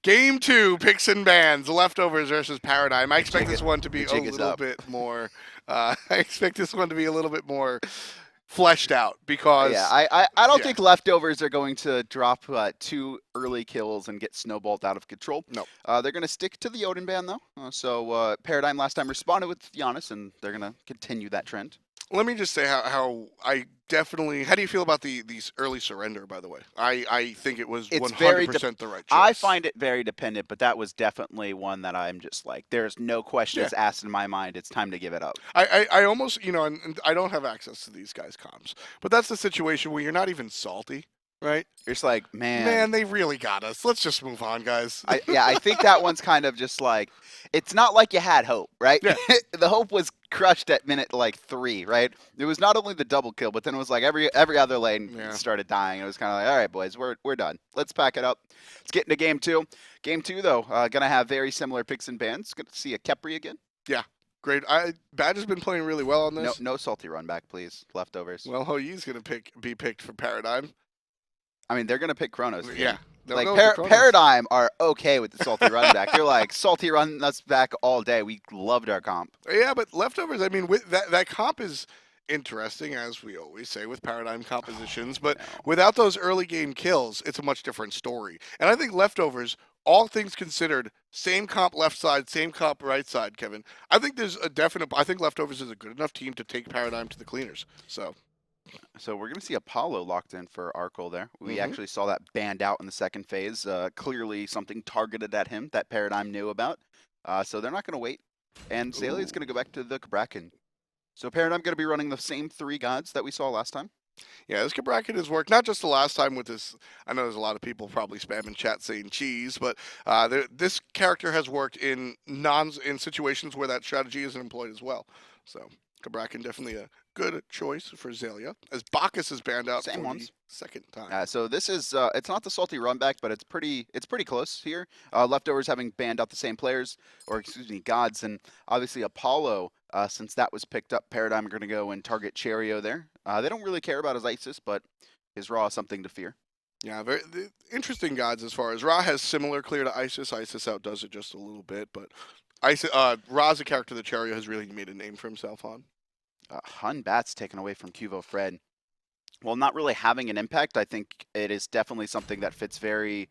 Game 2, picks and bans, leftovers versus Paradigm. I expect this one to be a little bit more. I expect this one to be a little bit more fleshed out because yeah, I don't think leftovers are going to drop 2 early kills and get snowballed out of control. No. They're going to stick to the Odin ban though. So Paradigm last time responded with Giannis, and they're going to continue that trend. Let me just say how I definitely. How do you feel about these early surrender? By the way, I think it was 100% the right choice. I find it very dependent, but that was definitely one that I'm just like, there's no questions asked in my mind. It's time to give it up. I almost, and I don't have access to these guys' comms, but that's the situation where you're not even salty. Right? You're just like, man, they really got us. Let's just move on, guys. I think that one's kind of just like, it's not like you had hope, right? Yeah. The hope was crushed at minute 3, right? It was not only the double kill, but then it was like every other lane started dying. It was kind of like, all right, boys, we're done. Let's pack it up. Let's get into game 2. Game 2, though, gonna have very similar picks and bans. Gonna see a Khepri again. Yeah. Great. Badgah's been playing really well on this. No salty run back, please. Leftovers. Well, Hoyi's gonna be picked for Paradigm. I mean, they're going to pick Chronos. Yeah. Like, Paradigm are okay with the salty run back. They're like, salty run us back all day. We loved our comp. Yeah, but leftovers, I mean, with that comp is interesting, as we always say with Paradigm compositions. But without those early game kills, it's a much different story. And I think leftovers, all things considered, same comp left side, same comp right side, Kevin. I think there's a definite. I think leftovers is a good enough team to take Paradigm to the cleaners. So we're going to see Apollo locked in for Arkkyl there. We actually saw that banned out in the second phase. Clearly something targeted at him that Paradigm knew about. So they're not going to wait. And Xaliea is going to go back to the Cabrakan. So Paradigm going to be running the same 3 gods that we saw last time. Yeah, this Cabrakan has worked not just the last time with this. I know there's a lot of people probably spamming chat saying cheese, but this character has worked in situations where that strategy isn't employed as well. So Cabrakan definitely a good choice for Xaliea, as Bacchus is banned out Same for ones. the second time. So this is it's not the salty run back, but it's pretty close here. Leftovers having banned out the same players, or excuse me, gods, and obviously Apollo. Since that was picked up, Paradigm are going to go and target Cherryo there. They don't really care about his Isis, but his Raw is something to fear. Yeah, very interesting gods as far as Ra has similar clear to Isis. Isis outdoes it just a little bit, but Ra's a character that Cherryo has really made a name for himself on. Hun Bat's taken away from QvoFred. While not really having an impact, I think it is definitely something that fits very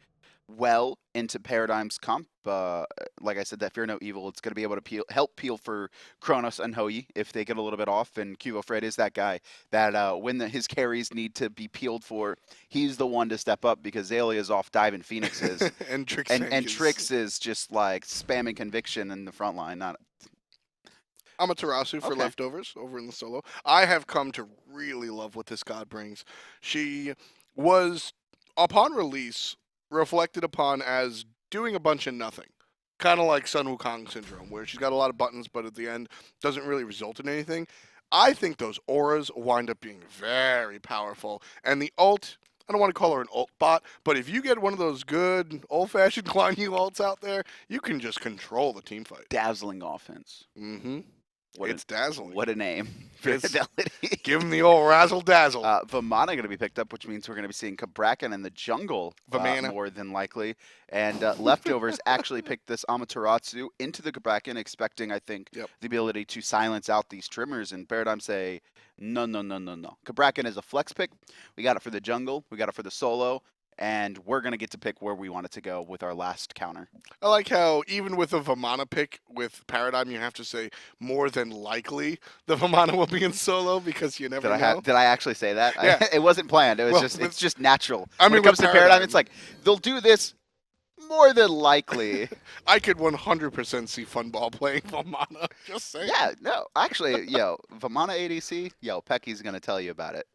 well into Paradigm's comp. Like I said, that Fear No Evil, it's going to be able to help peel for Chronos and Hoi if they get a little bit off. And QvoFred is that guy that when his carries need to be peeled for, he's the one to step up because Xaliea is off diving Phoenixes. and Trix is just like spamming Conviction in the front line. Amaterasu for leftovers over in the solo. I have come to really love what this god brings. She was, upon release, reflected upon as doing a bunch of nothing. Kind of like Sun Wukong syndrome, where she's got a lot of buttons, but at the end doesn't really result in anything. I think those auras wind up being very powerful. And the ult, I don't want to call her an ult bot, but if you get one of those good old-fashioned Guan Yu ults out there, you can just control the team fight. Dazzling offense. Mm-hmm. It's dazzling. What a name. Give him the old razzle dazzle. Vamana going to be picked up, which means we're going to be seeing Cabrakan in the jungle more than likely. And leftovers actually picked this Amaterasu into the Cabrakan, expecting, I think, the ability to silence out these trimmers. And Paradigm say, no. Cabrakan is a flex pick. We got it for the jungle. We got it for the solo. And we're going to get to pick where we want it to go with our last counter. I like how even with a Vamana pick with Paradigm, you have to say more than likely the Vamana will be in solo because you never know. Did I actually say that? Yeah. It wasn't planned. It was it's just natural. I mean, when it comes to Paradigm, it's like, they'll do this more than likely. I could 100% see Funball playing Vamana. Just saying. Yeah, no. Actually, Vamana ADC, Pecky's going to tell you about it.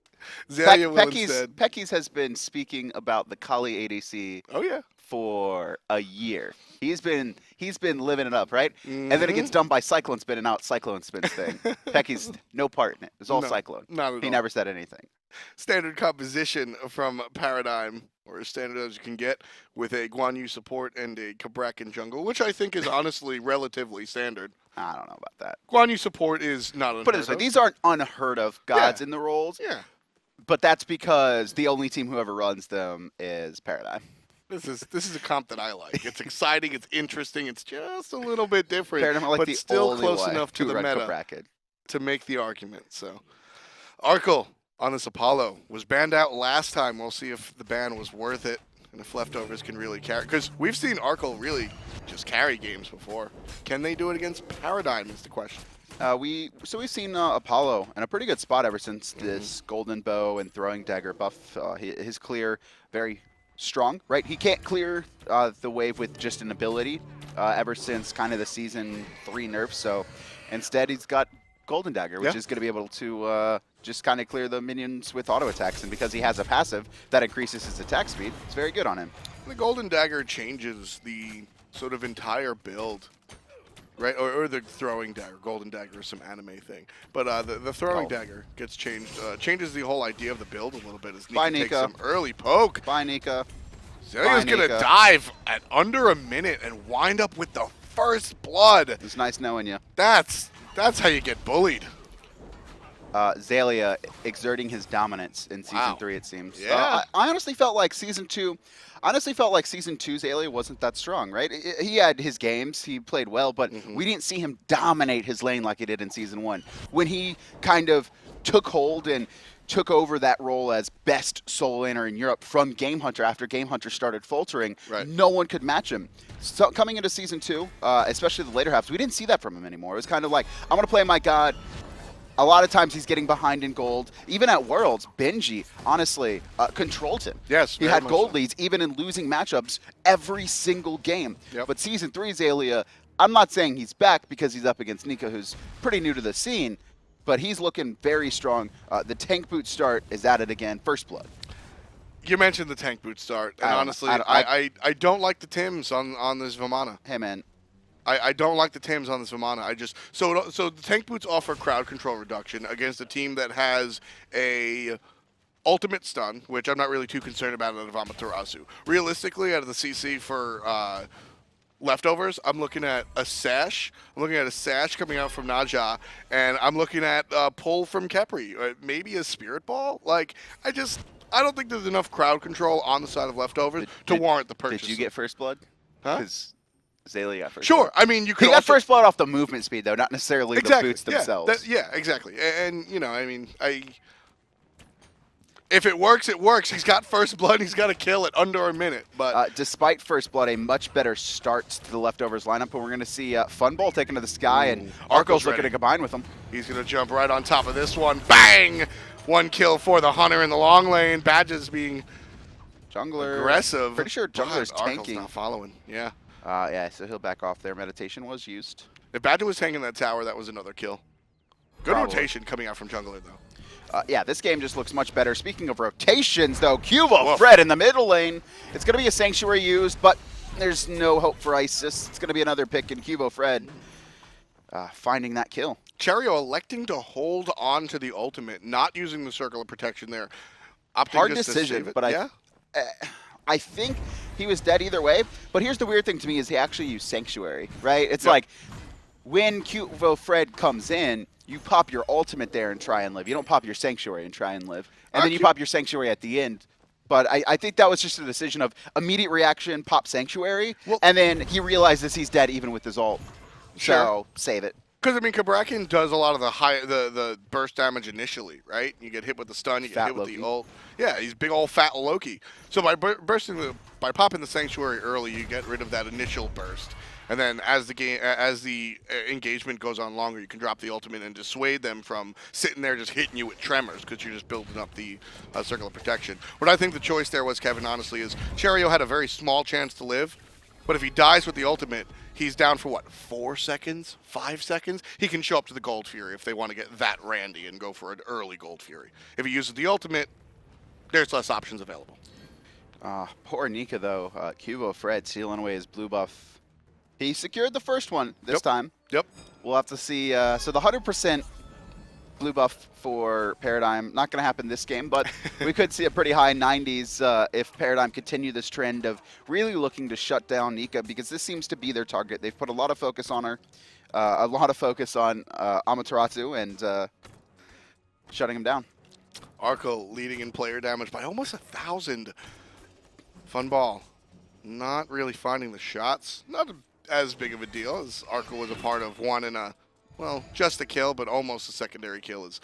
Pecky's has been speaking about the Kali ADC for a year. He's been living it up, right? And then it gets done by Cyclone spinning out Cyclone Spin's thing. Pecky's no part in it. It's all Cyclone. Not at all. He never said anything. Standard composition from Paradigm, or as standard as you can get, with a Guan Yu support and a Cabrakan jungle, which I think is honestly relatively standard. I don't know about that. Guan Yu support is not unheard of. Put it this way, these aren't unheard of gods in the roles. Yeah. But that's because the only team who ever runs them is Paradigm. This is a comp that I like. It's exciting. It's interesting. It's just a little bit different, Paradigm, like but the still only close way enough to the read meta Cabrakan. to make the argument. So, Arkkyl on this Apollo was banned out last time. We'll see if the ban was worth it and if leftovers can really carry. Because we've seen Arkkyl really just carry games before. Can they do it against Paradigm is the question. We've seen Apollo in a pretty good spot ever since this golden bow and throwing dagger buff. His clear very strong, right? He can't clear the wave with just an ability ever since kind of the season 3 nerf. So instead, he's got golden dagger, which is going to be able to just kind of clear the minions with auto attacks. And because he has a passive that increases his attack speed, it's very good on him. The golden dagger changes the sort of entire build. Right, or the throwing dagger. Golden dagger is some anime thing, but the throwing dagger gets changed. Changes the whole idea of the build a little bit. As Nika takes some early poke. Bye, Nika. Xalia's gonna dive at under a minute and wind up with the first blood. It's nice knowing you. That's how you get bullied. Xaliea exerting his dominance in Season 3, it seems. Yeah. I honestly felt like Season 2 Xaliea wasn't that strong, right? He had his games, he played well, but we didn't see him dominate his lane like he did in Season 1. When he kind of took hold and took over that role as best solo laner in Europe from Game Hunter after Game Hunter started faltering, no one could match him. So coming into Season 2, especially the later halves, we didn't see that from him anymore. It was kind of like, I'm going to play my god. A lot of times he's getting behind in gold. Even at Worlds, Benji, honestly, controlled him. Yes, he had gold leads, even in losing matchups every single game. But Season 3 Xaliea, I'm not saying he's back because he's up against Nika, who's pretty new to the scene, but he's looking very strong. The tank boot start is at it again. First blood. You mentioned the tank boot start, and honestly, I don't like the Tims on this Vamana. Hey, man. I don't like the Tims on this Vamana. So the tank boots offer crowd control reduction against a team that has a ultimate stun, which I'm not really too concerned about out of Amaterasu. Realistically, out of the CC for leftovers, I'm looking at a sash. I'm looking at a sash coming out from Naja, and I'm looking at a pull from Khepri, maybe a spirit ball. Like I don't think there's enough crowd control on the side of leftovers to warrant the purchase. Did you get first blood? Huh? Xaliea got first blood. I mean, you could. He got first blood off the movement speed, though, not necessarily the boots themselves. Yeah, exactly. And you know, I mean, if it works, it works. He's got first blood. He's got to kill it under a minute. But despite first blood, a much better start to the leftovers lineup, and we're going to see Funballer taken to the sky, and Arkyl's looking to combine with him. He's going to jump right on top of this one. Bang! One kill for the Hunter in the long lane. Badgah's being jungler aggressive. Pretty sure jungler's tanking. Arkyl's not following. Yeah. Yeah, so he'll back off there. Meditation was used. If Badgah was hanging that tower, that was another kill. Good rotation coming out from jungler, though. Yeah, this game just looks much better. Speaking of rotations, though, QvoFred in the middle lane. It's going to be a Sanctuary used, but there's no hope for Isis. It's going to be another pick in QvoFred finding that kill. Cherryo electing to hold on to the ultimate, not using the circle of protection there. Hard decision, but I think he was dead either way. But here's the weird thing to me is he actually used Sanctuary, right? It's like when QvoFred comes in, you pop your ultimate there and try and live. You don't pop your Sanctuary and try and live. And then you pop your Sanctuary at the end. But I think that was just a decision of immediate reaction, pop Sanctuary, and then he realizes he's dead even with his ult. So save it. Because, I mean, Cabrakan does a lot of the burst damage initially, right? You get hit with the stun, you get hit with the ult. Yeah, he's big old fat Loki. So by popping the Sanctuary early, you get rid of that initial burst. And then as the engagement goes on longer, you can drop the ultimate and dissuade them from sitting there just hitting you with tremors because you're just building up the circle of protection. What I think the choice there was, Kevin, honestly, is Cherryo had a very small chance to live, but if he dies with the ultimate, he's down for, what, 4 seconds? 5 seconds? He can show up to the Gold Fury if they want to get that randy and go for an early Gold Fury. If he uses the ultimate, there's less options available. Poor Nika, though. QvoFred sealing away his blue buff. He secured the first one this time. Yep. We'll have to see. So the 100% blue buff for Paradigm, not going to happen this game, but we could see a pretty high 90s if Paradigm continue this trend of really looking to shut down Nika, because this seems to be their target. They've put a lot of focus on her, a lot of focus on Amaterasu, and shutting him down. Arkkyl leading in player damage by almost 1,000. Funballer not really finding the shots. Not as big of a deal as Arkkyl was a part of one in a, well, just a kill, but almost a secondary kill as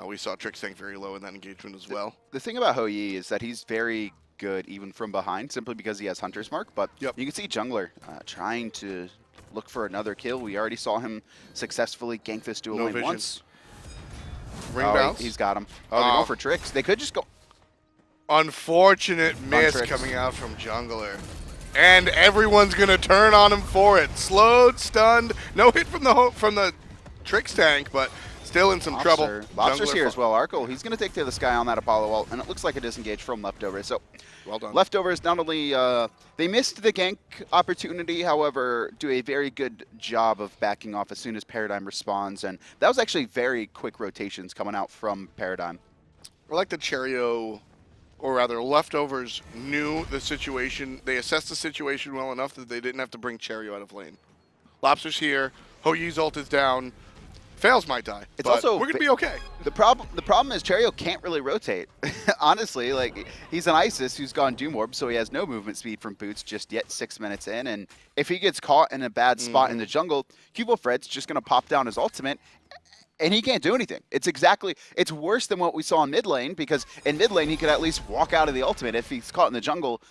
we saw Trixtank very low in that engagement as well. The thing about Hou-Yi is that he's very good even from behind, simply because he has Hunter's Mark, but Yep. you can see Jungler trying to look for another kill. We already saw him successfully gank this dual No lane vision. once. Ring bounce. He's got him. Oh, they're going for tricks. They could just go. Unfortunate miss Tricks. coming out from Jungler. And everyone's going to turn on him for it. Slowed, stunned, no hit from the Trixtank, but still in some trouble. Lobster's Jungler here as well. Arkkyl, he's going to take to the sky on that Apollo ult, and it looks like a disengage from Leftovers. So, well done. Leftovers not only they missed the gank opportunity, however, do a very good job of backing off as soon as Paradigm responds, and that was actually very quick rotations coming out from Paradigm. I like the Cherryo, or rather, Leftovers knew the situation. They assessed the situation well enough that they didn't have to bring Cherryo out of lane. Lobster's here. Hou-Yi's ult is down. Fails might die. It's but also we're gonna be okay. The problem is Cherryo can't really rotate. Honestly, like he's an Isis who's gone Doom Orb, so he has no movement speed from boots just yet 6 minutes in, and if he gets caught in a bad spot in the jungle, QvoFred's just gonna pop down his ultimate. And he can't do anything. It's worse than what we saw in mid lane, because in mid lane he could at least walk out of the ultimate. If he's caught in the jungle,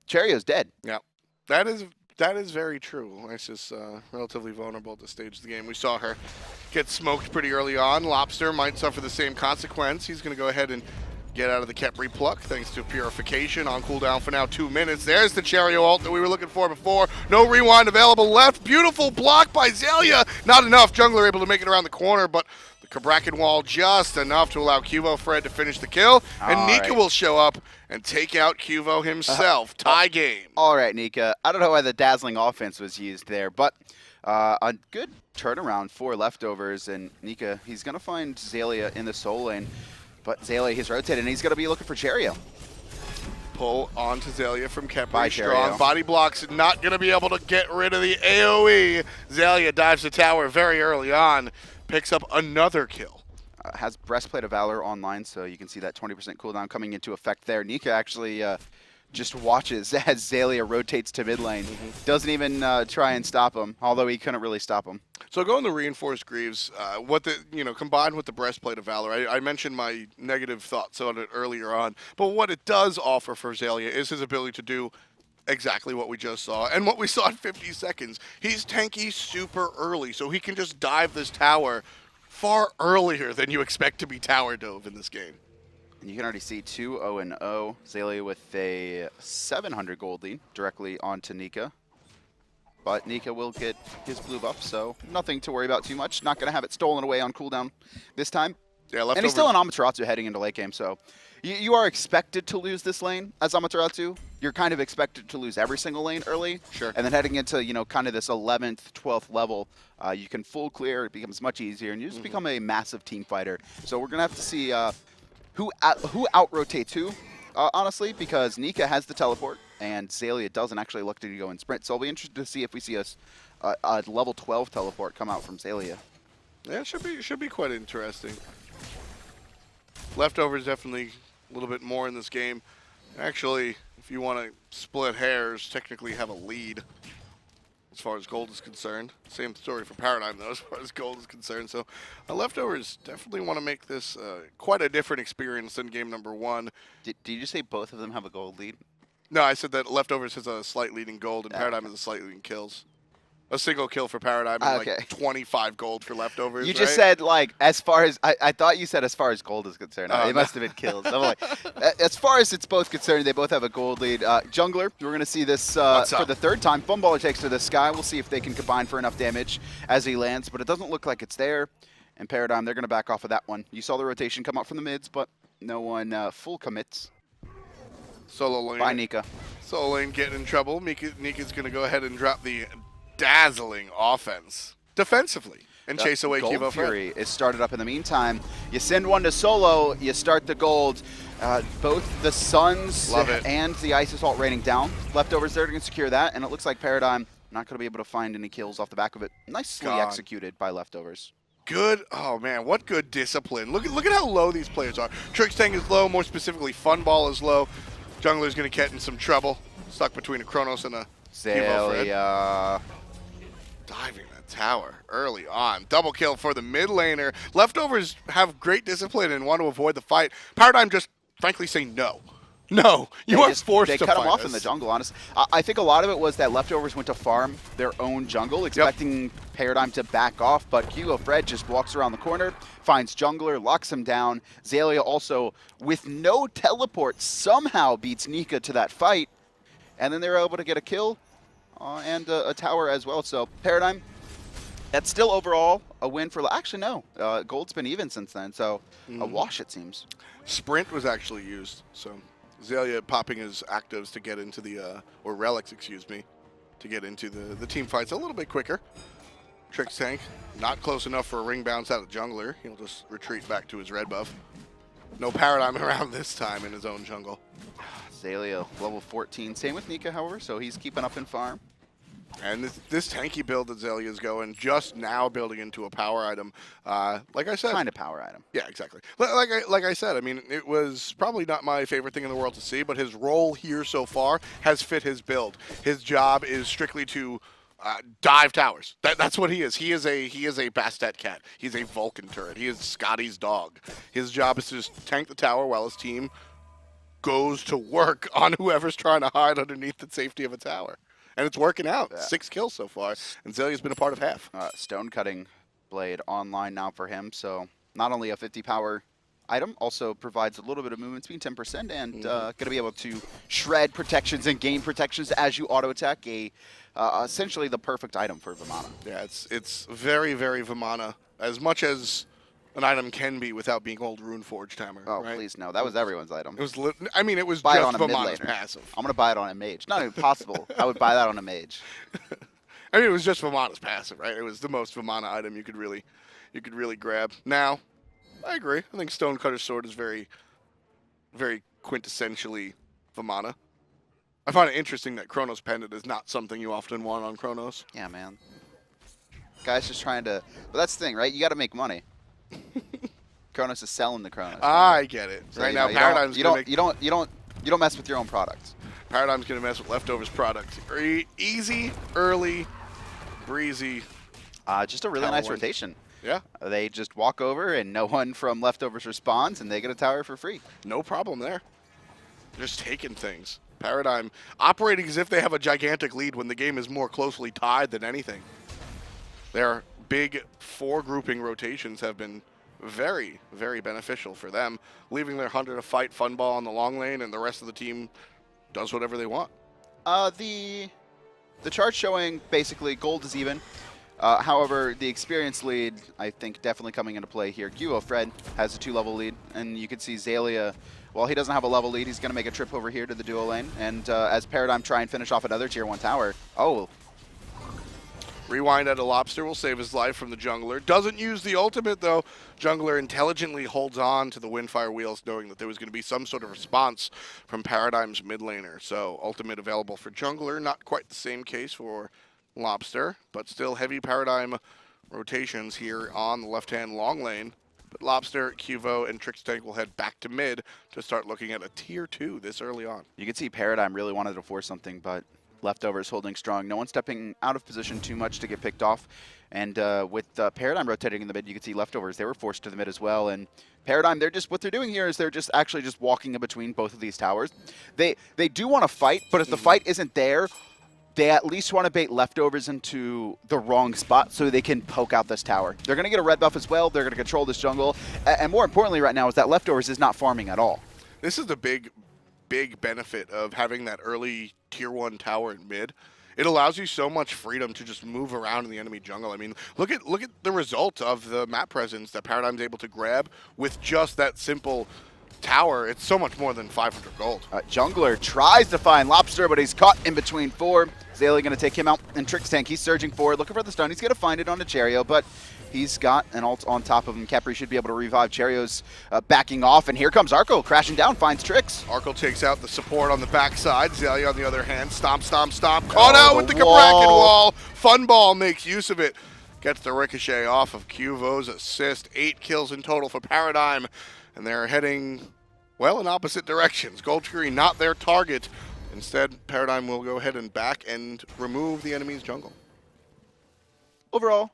Cherryo's dead. Yeah, that is very true. Isis relatively vulnerable at this stage of the game. We saw her get smoked pretty early on. Lobster might suffer the same consequence. He's going to go ahead and get out of the Khepri pluck thanks to purification on cooldown for now 2 minutes. There's the Cherryo ult that we were looking for before. No rewind available left. Beautiful block by Xaliea. Not enough. Jungler able to make it around the corner, but the Cabrakan wall just enough to allow QvoFred to finish the kill. And Nika will show up and take out Qvo himself. Tie game. All right, Nika. I don't know why the dazzling offense was used there, but a good turnaround for Leftovers. And Nika, he's going to find Xaliea in the soul lane. But Xaliea, he's rotated, and he's going to be looking for Cherryo. Pull onto Xaliea from Khepri. By Strong Cherryo. body blocks, not going to be able to get rid of the AoE. Xaliea dives the tower very early on. Picks up another kill. Has Breastplate of Valor online, so you can see that 20% cooldown coming into effect there. Nika actually just watches as Xaliea rotates to mid lane. Doesn't even try and stop him, although he couldn't really stop him. So going to Reinforced Greaves, combined with the Breastplate of Valor, I mentioned my negative thoughts on it earlier on, but what it does offer for Xaliea is his ability to do exactly what we just saw, and what we saw in 50 seconds. He's tanky super early, so he can just dive this tower far earlier than you expect to be tower dove in this game. And you can already see 2-0-0. Xaliea with a 700 gold lead directly onto Nika. But Nika will get his blue buff, so nothing to worry about too much. Not going to have it stolen away on cooldown this time. Yeah, and he's still an Amaterasu heading into late game, so you are expected to lose this lane as Amaterasu. You're kind of expected to lose every single lane early. Sure. And then heading into, kind of this 11th, 12th level, you can full clear. It becomes much easier, and you just become a massive team fighter. So we're going to have to see who out-rotates who, honestly, because Nika has the teleport, and Xaliea doesn't actually look to go in sprint. So I'll be interested to see if we see a level 12 teleport come out from Xaliea. Yeah, it should be quite interesting. Leftovers definitely a little bit more in this game. Actually, if you want to split hairs, technically have a lead as far as gold is concerned. Same story for Paradigm, though, as far as gold is concerned. So Leftovers definitely want to make this quite a different experience than game number one. Did you say both of them have a gold lead? No, I said that Leftovers has a slight lead in gold, and Paradigm has a slight lead in kills. A single kill for Paradigm and like 25 gold for Leftovers. You just said, like, as far as I thought you said as far as gold is concerned. It must have been kills. I'm like, as far as it's both concerned, they both have a gold lead. Jungler, we're going to see this for the third time. Funballer takes to the sky. We'll see if they can combine for enough damage as he lands, but it doesn't look like it's there. And Paradigm, they're going to back off of that one. You saw the rotation come out from the mids, but no one full commits. Solo lane. By Nika. Solo lane getting in trouble. Nika's going to go ahead and drop the dazzling offense defensively and chase away Gold QvoFred. Fury is started up in the meantime. You send one to solo, you start the gold. Both the Suns and the Isis ult raining down. Leftovers there to secure that, and it looks like Paradigm not going to be able to find any kills off the back of it. Nicely executed by Leftovers. Good. Oh, man, what good discipline. Look at how low these players are. Trixtank is low, more specifically Funball is low. Jungler's going to get in some trouble. Stuck between a Chronos and a QvoFred. Xaliea. Diving that tower early on. Double kill for the mid laner. Leftovers have great discipline and want to avoid the fight. Paradigm just frankly say no. No, you are forced to fight. They cut him off us. in the jungle, honestly. I think a lot of it was that Leftovers went to farm their own jungle, expecting Paradigm to back off, but QvoFred just walks around the corner, finds jungler, locks him down. Xaliea also, with no teleport, somehow beats Nika to that fight, and then they're able to get a kill and a tower as well. So Paradigm, that's still overall a win for... Actually, no. Gold's been even since then, so a wash, it seems. Sprint was actually used, so... Xaliea popping his actives to get into the, or relics, excuse me, to get into the team fights a little bit quicker. Trixtank, not close enough for a ring bounce out of jungler. He'll just retreat back to his red buff. No Paradigm around this time in his own jungle. Xaliea, level 14. Same with Nika, however, so he's keeping up in farm. And this tanky build that Xalia's going, just now building into a power item. Like I said, Kind of power item. Yeah, exactly. Like I said, I mean, it was probably not my favorite thing in the world to see, but his role here so far has fit his build. His job is strictly to dive towers. That's what he is. He is a Bastet cat. He's a Vulcan turret. He is Scotty's dog. His job is to just tank the tower while his team goes to work on whoever's trying to hide underneath the safety of a tower. And it's working out. Yeah. 6 kills so far, and Xalia's been a part of half. Stone cutting blade online now for him, so not only a 50 power item, also provides a little bit of movement speed, 10%, and going to be able to shred protections and gain protections as you auto attack. Essentially the perfect item for Vamana. Yeah, it's very, very Vamana, as much as an item can be without being old Runeforged hammer. Oh, right? Please no, that was everyone's item. It was. I mean, it was buy just it on Vamana's passive. I'm gonna buy it on a mage. Not even possible. I would buy that on a mage. I mean, it was just Vamana's passive, right? It was the most Vamana item you could really grab. Now, I agree. I think Stonecutter's sword is very, very quintessentially Vamana. I find it interesting that Chronos Pendant is not something you often want on Chronos. Yeah, man. Guy's just trying to. Well, that's the thing, right? You got to make money. Chronos is selling the Chronos. I get it. So right now, Paradigm's you don't mess with your own products. Paradigm's gonna mess with Leftovers products. Easy, early, breezy. Just a really nice rotation. Yeah. They just walk over and no one from Leftovers responds, and they get a tower for free. No problem there. Just taking things. Paradigm operating as if they have a gigantic lead when the game is more closely tied than anything. Their big 4 grouping rotations have been very, very beneficial for them, leaving their hunter to fight Funball on the long lane, and the rest of the team does whatever they want. The chart showing basically gold is even. However, the experience lead, I think, definitely coming into play here. QvoFred has a 2-level lead, and you can see Xaliea, while he doesn't have a level lead, he's going to make a trip over here to the duo lane, and as Paradigm try and finish off another tier 1 tower. Oh. Rewind at a Lawbster will save his life from the jungler. Doesn't use the ultimate, though. Jungler intelligently holds on to the Windfire wheels, knowing that there was going to be some sort of response from Paradigm's mid laner. So ultimate available for jungler. Not quite the same case for Lawbster, but still heavy Paradigm rotations here on the left-hand long lane. But Lawbster, Qvo, and Trixtank will head back to mid to start looking at a tier 2 this early on. You can see Paradigm really wanted to force something, but Leftovers holding strong. No one stepping out of position too much to get picked off. And with Paradigm rotating in the mid, you can see Leftovers, they were forced to the mid as well. And Paradigm, what they're doing here is they're just actually just walking in between both of these towers. They do want to fight, but if the fight isn't there, they at least want to bait Leftovers into the wrong spot so they can poke out this tower. They're going to get a red buff as well. They're going to control this jungle. And more importantly right now is that Leftovers is not farming at all. This is the big benefit of having that early tier 1 tower in mid. It allows you so much freedom to just move around in the enemy jungle. I mean, look at the result of the map presence that Paradigm's able to grab with just that simple tower. It's so much more than 500 gold. Jungler tries to find Lawbster, but he's caught in between 4. Xaliea going to take him out, and Trixtank, he's surging forward, looking for the stun. He's going to find it on a Cherryo, but he's got an ult on top of him. Khepri should be able to revive. Cherryo's backing off, and here comes Arkkyl crashing down, finds Trix. Arkkyl takes out the support on the backside. Xaliea on the other hand, stomp, stomp, stomp. Caught out with the Cabrakan wall. Funball makes use of it. Gets the ricochet off of Qvo's assist. 8 kills in total for Paradigm, and they're heading, well, in opposite directions. Gold Tree not their target Instead, Paradigm will go ahead and back and remove the enemy's jungle. Overall,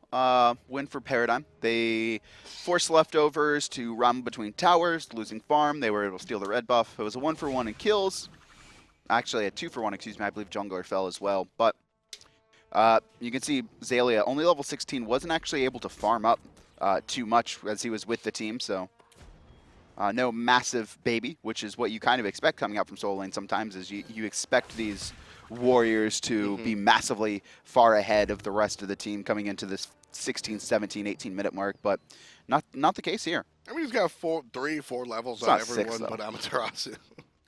win for Paradigm. They forced leftovers to run between towers, losing farm. They were able to steal the red buff. It was a 1-for-1 in kills. Actually, a 2-for-1, excuse me. I believe jungler fell as well. But you can see Xaliea, only level 16, wasn't actually able to farm up too much as he was with the team. So no massive baby, which is what you kind of expect coming out from solo lane sometimes, is you expect these warriors to be massively far ahead of the rest of the team coming into this 16, 17, 18-minute mark, but not the case here. I mean, he's got 4 levels It's on not everyone 6, but Amaterasu.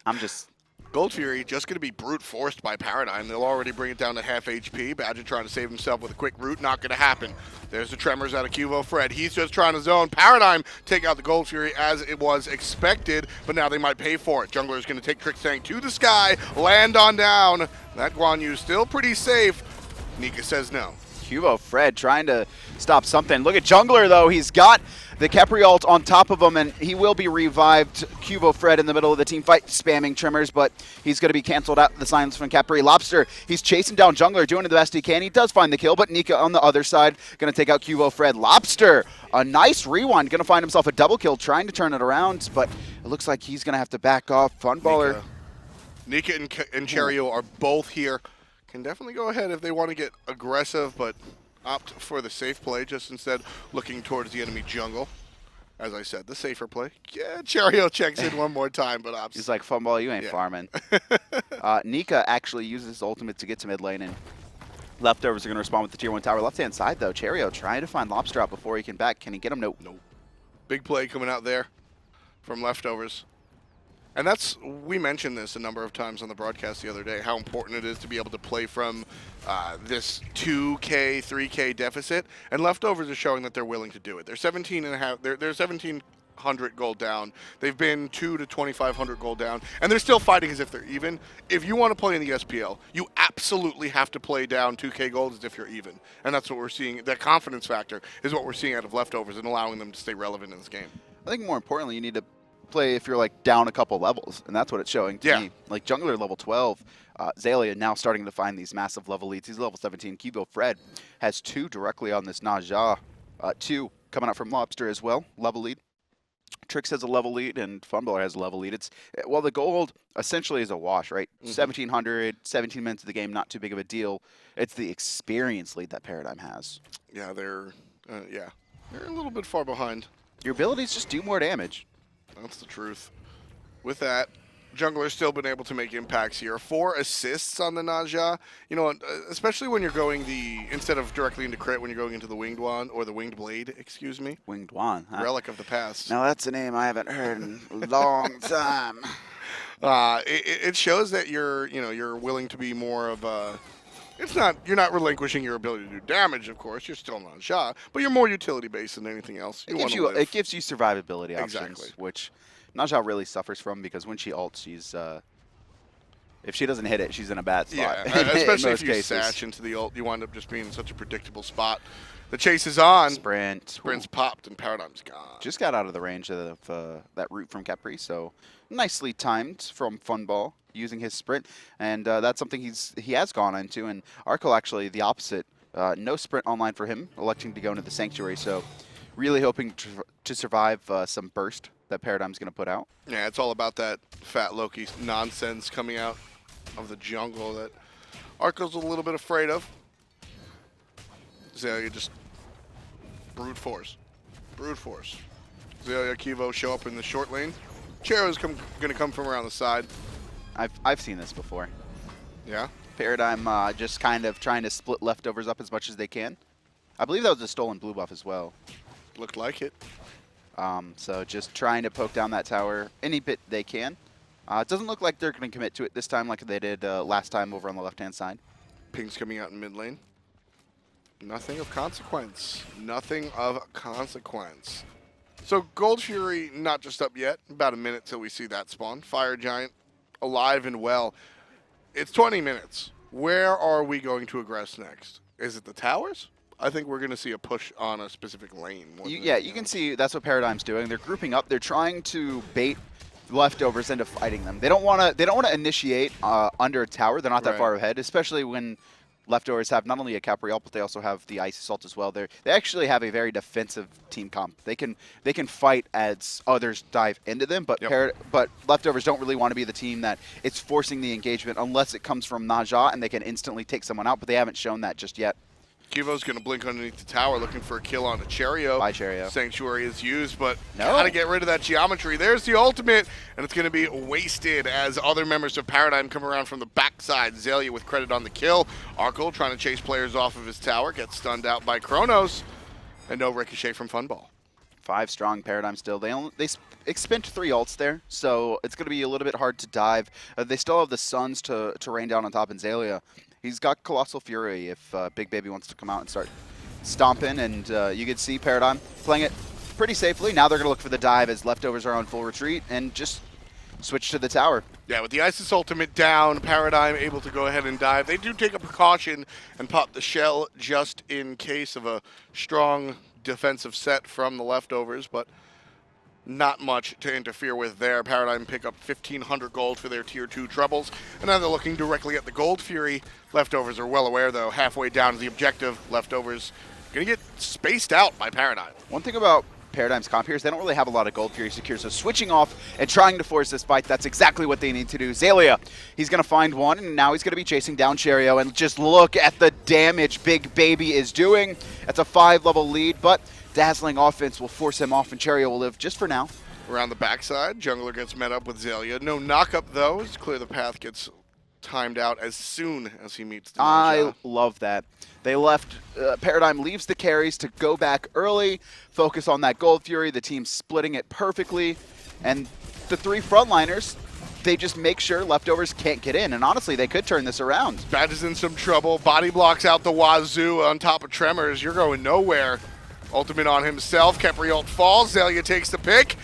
I'm just... Gold Fury just going to be brute forced by Paradigm. They'll already bring it down to half HP. Badgah trying to save himself with a quick root. Not going to happen. There's the Tremors out of QvoFred. He's just trying to zone. Paradigm take out the Gold Fury as it was expected, but now they might pay for it. Jungler is going to take Trixtank to the sky, land on down. That Guan Yu still pretty safe. Nika says no. QvoFred trying to stop something. Look at Jungler, though. He's got the Khepri ult on top of him, and he will be revived. QvoFred in the middle of the team fight, spamming Tremors, but he's going to be canceled out. The silence from Khepri. Lawbster, he's chasing down Jungler, doing the best he can. He does find the kill, but Nika on the other side going to take out QvoFred. Lawbster, a nice rewind, going to find himself a double kill, trying to turn it around, but it looks like he's going to have to back off. Funballer. Nika and Cherryo are both here. Can definitely go ahead if they want to get aggressive, but opt for the safe play, just instead looking towards the enemy jungle. As I said, the safer play. Yeah, Cherryo checks in one more time, but opts. He's like, Funballer, you ain't farming. Nika actually uses his ultimate to get to mid lane, and leftovers are going to respond with the tier 1 tower. Left-hand side, though, Cherryo trying to find Lawbster out before he can back. Can he get him? Nope. Nope. Big play coming out there from leftovers. And that's, we mentioned this a number of times on the broadcast the other day, how important it is to be able to play from this 2K, 3K deficit. And leftovers are showing that they're willing to do it. They're 1,700 gold down. They've been 2 to 2,500 gold down, and they're still fighting as if they're even. If you want to play in the SPL, you absolutely have to play down 2K gold as if you're even. And that's what we're seeing. That confidence factor is what we're seeing out of leftovers and allowing them to stay relevant in this game. I think more importantly, you need to play if you're like down a couple levels, and that's what it's showing to me. Like jungler level 12, Xaliea now starting to find these massive level leads. He's level 17. QvoFred has 2 directly on this Najah, 2 coming out from Lawbster as well, level lead. Trix has a level lead, and Funballer has a level lead. It's well, the gold essentially is a wash, right? 1,700, 17 minutes of the game, not too big of a deal. It's the experience lead that Paradigm has. Yeah, they're a little bit far behind. Your abilities just do more damage. That's the truth. With that, Jungler's still been able to make impacts here. 4 assists on the Najah. You know, especially when you're going instead of directly into crit, when you're going into the Winged Wand, or the Winged Blade, excuse me. Winged Wand, huh? Relic of the past. Now that's a name I haven't heard in a long time. It shows that you're willing to be more of a... You're not relinquishing your ability to do damage, of course. You're still Najah, but you're more utility-based than anything else. It gives you survivability options, exactly. Which Najah really suffers from, because when she ults, she's if she doesn't hit it, she's in a bad spot. Yeah, especially if you sash into the ult, you wind up just being in such a predictable spot. The chase is on. Sprint's popped, and Paradigm's gone. Just got out of the range of that root from Khepri, so nicely timed from Funball using his sprint, and that's something he has gone into. And Arkkyl actually the opposite, no sprint online for him, electing to go into the Sanctuary, so really hoping to survive some burst that Paradigm's going to put out. Yeah, it's all about that fat Loki nonsense coming out of the jungle that Arkyl's a little bit afraid of. Xaliea just brute force. Xaliea, Kivo show up in the short lane. Cherryo's going to come from around the side. I've seen this before. Yeah? Paradigm just kind of trying to split leftovers up as much as they can. I believe that was a stolen blue buff as well. Looked like it. So just trying to poke down that tower any bit they can. It doesn't look like they're going to commit to it this time like they did last time over on the left-hand side. Ping's coming out in mid lane. Nothing of consequence. Nothing of consequence. So Gold Fury not just up yet. About a minute till we see that spawn. Fire Giant alive and well. It's 20 minutes. Where are we going to aggress next? Is it the towers? I think we're going to see a push on a specific lane. You can see that's what Paradigm's doing. They're grouping up. They're trying to bait Leftovers into fighting them. They don't want to. They don't want to initiate under a tower. They're not that Right. far ahead, especially when Leftovers have not only a Khepri ult, but they also have the Ice Assault as well. They actually have a very defensive team comp. They can fight as others dive into them, but but Leftovers don't really want to be the team that it's forcing the engagement unless it comes from Najah and they can instantly take someone out. But they haven't shown that just yet. Qvo's going to blink underneath the tower looking for a kill on a Cherryo. Bye, Cherryo. Sanctuary is used, but No. gotta get rid of that geometry. There's the ultimate, and it's going to be wasted as other members of Paradigm come around from the backside. Xaliea with credit on the kill. Arkkyl trying to chase players off of his tower, gets stunned out by Chronos, and no ricochet from Funball. 5 strong Paradigm still. They spent 3 ults there, so it's going to be a little bit hard to dive. They still have the Suns to rain down on top, and Xaliea. He's got Colossal Fury if Big Baby wants to come out and start stomping, and you can see Paradigm playing it pretty safely. Now they're going to look for the dive as Leftovers are on full retreat and just switch to the tower. Yeah, with the Isis ultimate down, Paradigm able to go ahead and dive. They do take a precaution and pop the shell just in case of a strong defensive set from the Leftovers, but not much to interfere with there. Paradigm pick up 1,500 gold for their Tier 2 troubles, and now they're looking directly at the Gold Fury. Leftovers are well aware, though, halfway down to the objective. Leftovers going to get spaced out by Paradigm. One thing about Paradigm's comp here is they don't really have a lot of Gold Fury secure, so switching off and trying to force this fight, that's exactly what they need to do. Xaliea, he's going to find one, and now he's going to be chasing down Cherryo, and just look at the damage Big Baby is doing. That's a 5-level lead, but dazzling offense will force him off, and Cherryo will live just for now. Around the backside, Jungler gets met up with Xaliea. No knockup, though, as Clear the Path gets timed out as soon as he meets the I love that. They left, Paradigm leaves the carries to go back early, focus on that Gold Fury, the team's splitting it perfectly, and the 3 frontliners, they just make sure Leftovers can't get in, and honestly, they could turn this around. Badgah's in some trouble. Body blocks out the wazoo on top of Tremors. You're going nowhere. Ultimate on himself. Khepri ult falls. Xaliea takes the pick.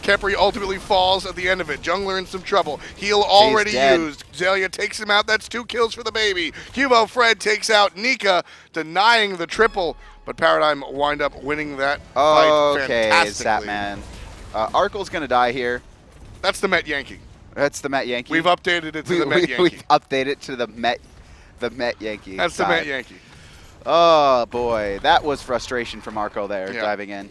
Khepri ultimately falls at the end of it. Jungler in some trouble. Heal already used. Xaliea takes him out. That's 2 kills for the baby. QvoFred takes out Nika, denying the triple, but Paradigm wind up winning that fight fantastically. Satman. Arkyl's going to die here. That's the Met Yankee. That's the Met Yankee. We've updated it to the Met Yankee. We've updated it to the Met Yankee. That's the Met Yankee. Oh, boy. That was frustration from Arkkyl there, diving in.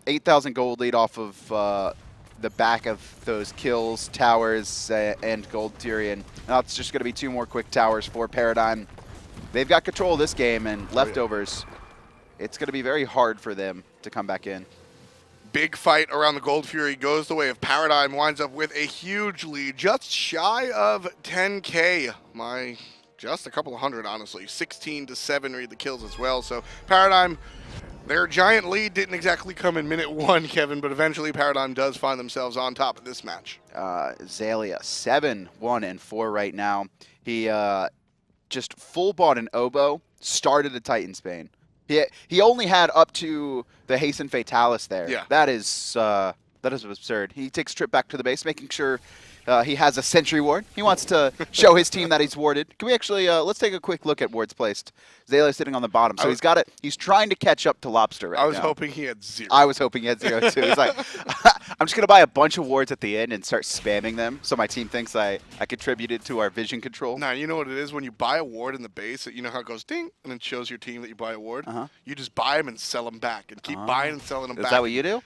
8,000 gold lead off of the back of those kills, towers, and Gold Fury. And now it's just going to be 2 more quick towers for Paradigm. They've got control of this game, and Leftovers, it's going to be very hard for them to come back in. Big fight around the Gold Fury goes the way of Paradigm, winds up with a huge lead, just shy of 10K. Just a couple of hundred, honestly. 16-7 read the kills as well. So Paradigm, their giant lead didn't exactly come in minute 1, Kevin, but eventually Paradigm does find themselves on top of this match. Xaliea, 7-1-4 right now. He just full bought an oboe, started a Titan's Bane. He only had up to the Hasten Fatalis there. Yeah. That is absurd. He takes a trip back to the base, making sure he has a sentry ward. He wants to show his team that he's warded. Can we actually, let's take a quick look at wards placed. Xaliea sitting on the bottom. So he's got it. He's trying to catch up to Lawbster right now. I was hoping he had 0. I was hoping he had 0 too. He's like, I'm just going to buy a bunch of wards at the end and start spamming them so my team thinks I contributed to our vision control. Now, you know what it is? When you buy a ward in the base, you know how it goes ding, and it shows your team that you buy a ward? You just buy them and sell them back and keep buying and selling them back. Is that what you do?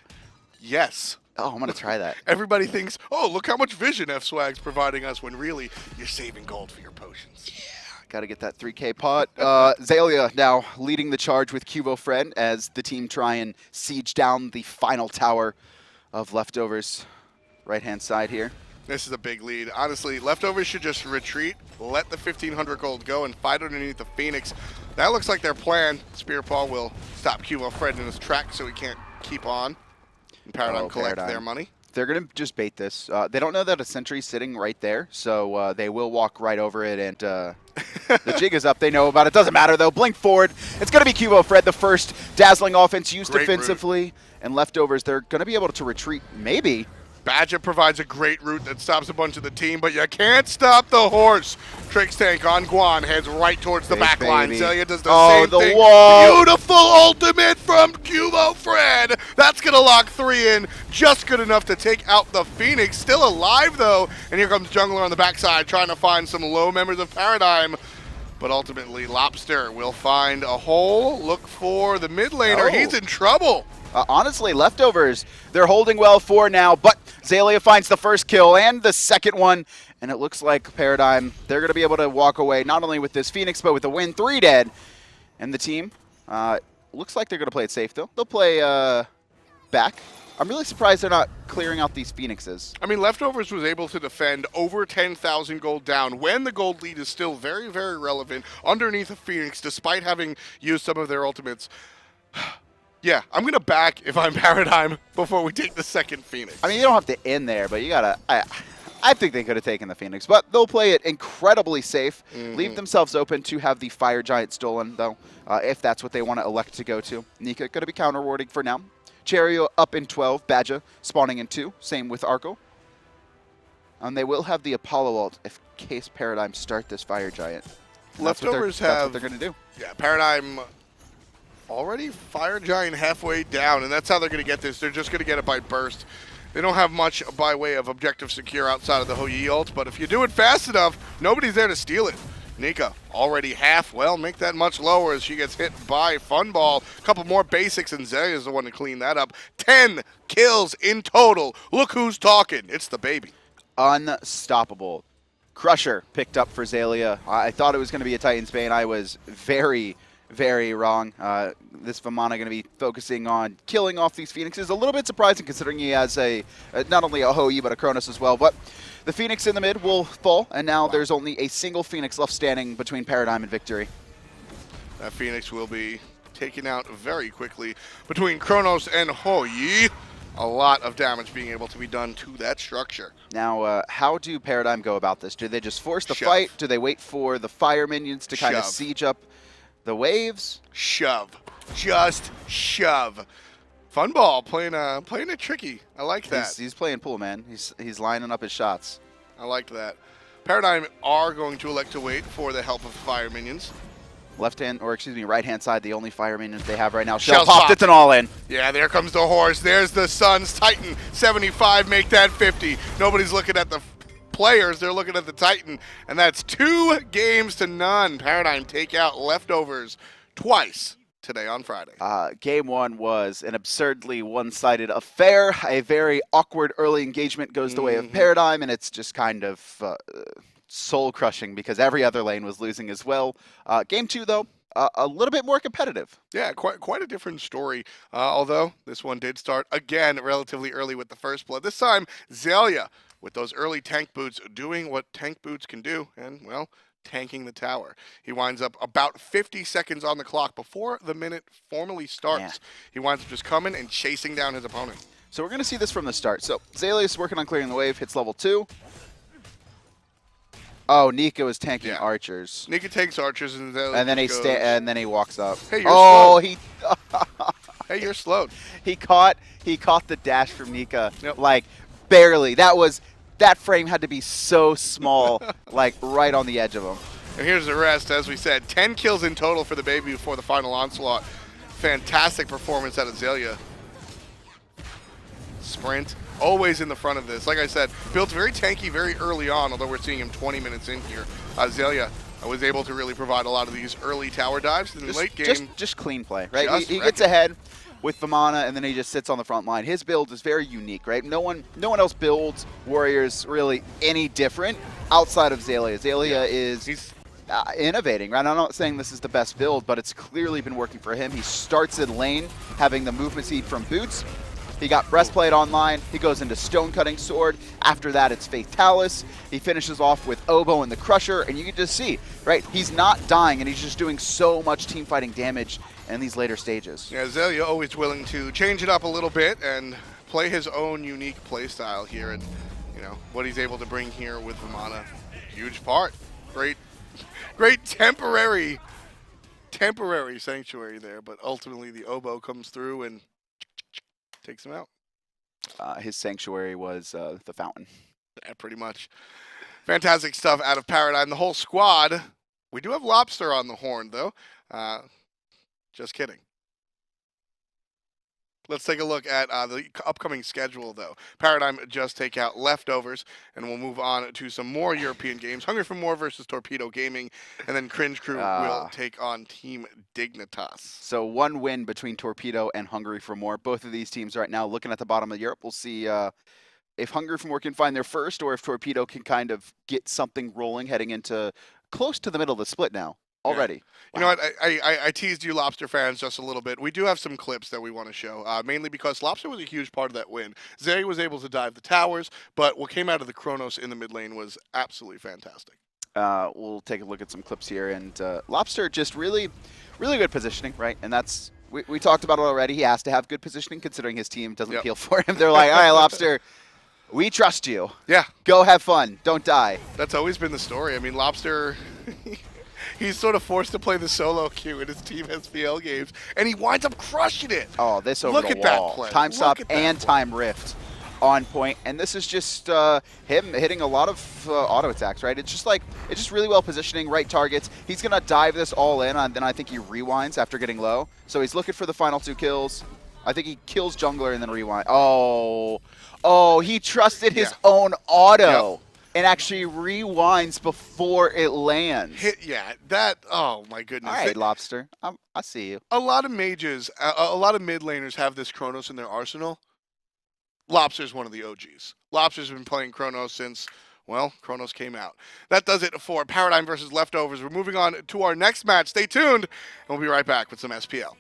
Yes. Oh, I'm going to try that. Everybody thinks, oh, look how much vision F-Swag's providing us, when really you're saving gold for your potions. Yeah, got to get that 3K pot. Xaliea now leading the charge with QvoFred as the team try and siege down the final tower of Leftovers. Right-hand side here. This is a big lead. Honestly, Leftovers should just retreat, let the 1,500 gold go, and fight underneath the Phoenix. That looks like their plan. Spear Paul will stop QvoFred in his track so he can't keep on. And Paradigm collect their money. They're going to just bait this. They don't know that a sentry's sitting right there, so they will walk right over it, and the jig is up. They know about it. Doesn't matter, though. Blink forward. It's going to be QvoFred, the first dazzling offense used defensively. And Leftovers, they're going to be able to retreat, maybe. Badgah provides a great route that stops a bunch of the team, but you can't stop the horse. Trixtank on Guan heads right towards the back line. Xaliea does the same the thing. wall. Beautiful ultimate from QvoFred. That's going to lock 3 in. Just good enough to take out the Phoenix. Still alive, though. And here comes Jungler on the backside trying to find some low members of Paradigm. But ultimately, Lawbster will find a hole. Look for the mid laner. He's in trouble. Honestly, leftovers, they're holding well for now, but Xaliea finds the first kill and the second one, and it looks like Paradigm, they're going to be able to walk away not only with this Phoenix, but with a win, 3 dead. And the team, looks like they're going to play it safe, though. They'll play back. I'm really surprised they're not clearing out these Phoenixes. I mean, Leftovers was able to defend over 10,000 gold down when the gold lead is still very, very relevant underneath a Phoenix, despite having used some of their ultimates. Yeah, I'm going to back if I'm Paradigm before we take the second Phoenix. I mean, you don't have to end there, but you got to... I think they could have taken the Phoenix, but they'll play it incredibly safe, leave themselves open to have the Fire Giant stolen, though, if that's what they want to elect to go to. Nika going to be counter-warding for now. Cherryo up in 12, Badgah spawning in 2, same with Arkkyl. And they will have the Apollo ult if case Paradigm start this Fire Giant. Leftovers that's what they're going to do. Yeah, Paradigm already Fire Giant halfway down, and that's how they're going to get this. They're just going to get it by burst. They don't have much by way of objective secure outside of the Hou-Yi ult, but if you do it fast enough, nobody's there to steal it. Nika already half, well, make that much lower as she gets hit by Funball. A couple more basics, and Xaliea is the one to clean that up. 10 kills in total. Look who's talking. It's the baby. Unstoppable. Crusher picked up for Xaliea. I thought it was going to be a Titan's Bane. I was very, very wrong. This Vamana going to be focusing on killing off these Phoenixes. A little bit surprising considering he has not only a Hou-Yi, but a Chronos as well. But the Phoenix in the mid will fall, and now there's only a single Phoenix left standing between Paradigm and victory. That Phoenix will be taken out very quickly between Chronos and Hou-Yi. A lot of damage being able to be done to that structure. Now, how do Paradigm go about this? Do they just force the fight? Do they wait for the fire minions to kind of siege up the waves? Shove. Just shove. Funball playing it tricky. I like that. He's playing pool, man. He's lining up his shots. I like that. Paradigm are going to elect to wait for the help of fire minions. Right-hand side, the only fire minions they have right now. Shell popped. It's an all-in. Yeah, there comes the horse. There's the Suns. Titan, 75, make that 50. Nobody's looking at the players. They're looking at the Titan. And that's 2 games to none. Paradigm take out Leftovers twice today on Friday. Game 1 was an absurdly one-sided affair. A very awkward early engagement goes the way of Paradigm, and it's just kind of soul-crushing because every other lane was losing as well. Game 2, though, a little bit more competitive. Yeah, quite a different story. Although this one did start again relatively early with the first blood. This time, Xaliea with those early tank boots doing what tank boots can do, and well, tanking the tower. He winds up about 50 seconds on the clock before the minute formally starts. Yeah. He winds up just coming and chasing down his opponent. So we're going to see this from the start. So Xaliea is working on clearing the wave, hits level 2. Oh, Nika was tanking archers. Nika takes archers and then he walks up. Hey, you're slowed. Hey, you're slowed. He caught the dash from Nika like barely. That frame had to be so small, like right on the edge of him. And here's the rest, as we said. 10 kills in total for the baby before the final onslaught. Fantastic performance out of Xaliea. Sprint, always in the front of this. Like I said, built very tanky very early on, although we're seeing him 20 minutes in here. Xaliea was able to really provide a lot of these early tower dives. In the late game, just clean play, right? He gets ahead with Vamana, and then he just sits on the front line. His build is very unique, right? No one else builds warriors really any different outside of Xaliea. Xaliea is innovating, right? I'm not saying this is the best build, but it's clearly been working for him. He starts in lane, having the movement speed from boots. He got breastplate online. He goes into stone cutting sword. After that, it's Fatalis. He finishes off with Oboe and the Crusher, and you can just see, right? He's not dying, and he's just doing so much team fighting damage in these later stages. Yeah, Xaliea always willing to change it up a little bit and play his own unique play style here, and what he's able to bring here with Vamana, huge part. Great temporary sanctuary there, but ultimately the Oboe comes through and takes him out. his sanctuary was the fountain. Yeah, pretty much. Fantastic stuff out of Paradigm. The whole squad. We do have Lawbster on the horn, though. Just kidding. Let's take a look at the upcoming schedule, though. Paradigm just take out Leftovers, and we'll move on to some more European games. Hungry for More versus Torpedo Gaming, and then Cringe Crew will take on Team Dignitas. So one win between Torpedo and Hungry for More. Both of these teams right now looking at the bottom of Europe. We'll see if Hungry for More can find their first, or if Torpedo can kind of get something rolling heading into close to the middle of the split now. Already. Yeah. You know what? I teased you, Lobster fans, just a little bit. We do have some clips that we want to show, mainly because Lobster was a huge part of that win. Zay was able to dive the towers, but what came out of the Chronos in the mid lane was absolutely fantastic. We'll take a look at some clips here, and Lobster just really good positioning, right? And that's we talked about it already. He has to have good positioning considering his team doesn't peel for him. They're like, all right, Lobster, we trust you. Yeah. Go have fun. Don't die. That's always been the story. I mean, Lobster... He's sort of forced to play the solo queue in his Team SPL games, and he winds up crushing it. Oh, this over Look the at wall. that play. Time stop and time rift on point, and this is just him hitting a lot of auto attacks, right? It's just really well positioning, right targets. He's gonna dive this all in, and then I think he rewinds after getting low. So he's looking for the final 2 kills. I think he kills jungler and then rewind. Oh, he trusted his own auto. Yep. And actually rewinds before it lands. Oh my goodness. All right, Lobster, I see you. A lot of mages, a lot of mid laners have this Chronos in their arsenal. Lobster's one of the OGs. Lobster's been playing Chronos since, well, Chronos came out. That does it for Paradigm versus Leftovers. We're moving on to our next match. Stay tuned, and we'll be right back with some SPL.